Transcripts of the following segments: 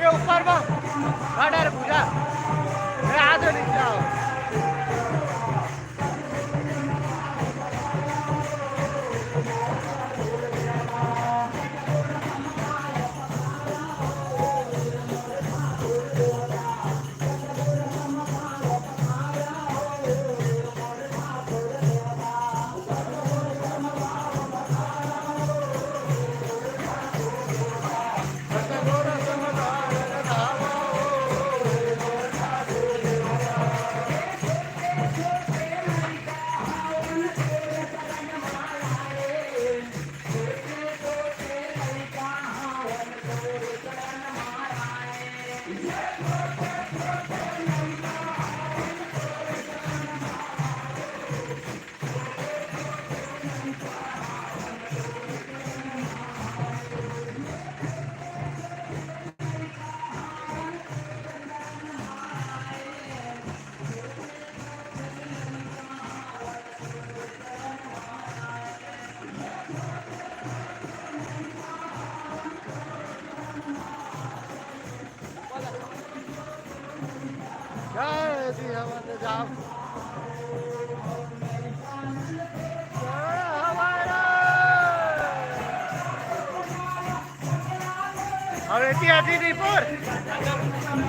आगे ऊपर बा गाडर पूजा ए आगे नीचे आओ जय श्री हनुमान जाओ और ऐतिहासिक रिपोर्ट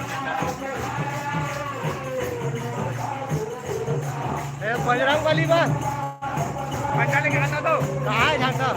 बजरंग वाली बात झंडा लेके आता तो कहाँ है झंडा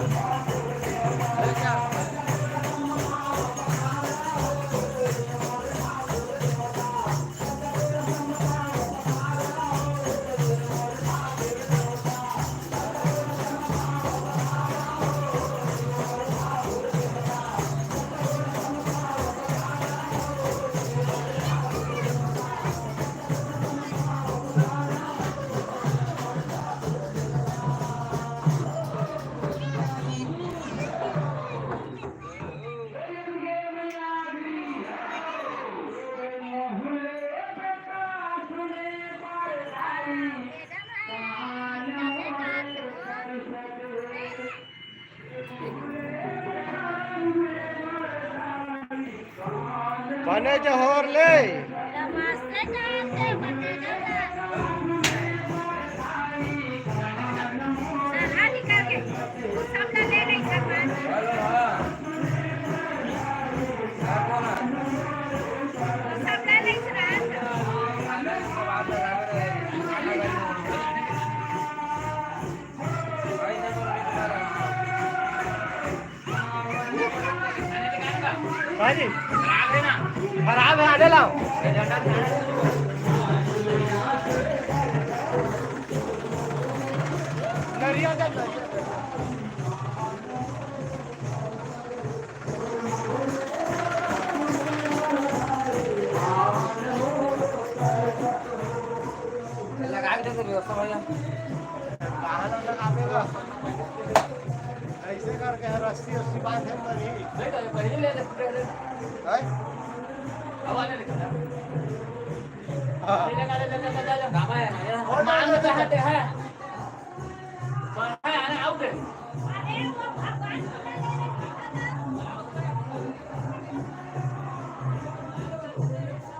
बने जहर ले जी खराब है आधे लाओ लगा के दे व्यवस्था भैया ऐसे करके रस्सी उसी बात है पहले ले ले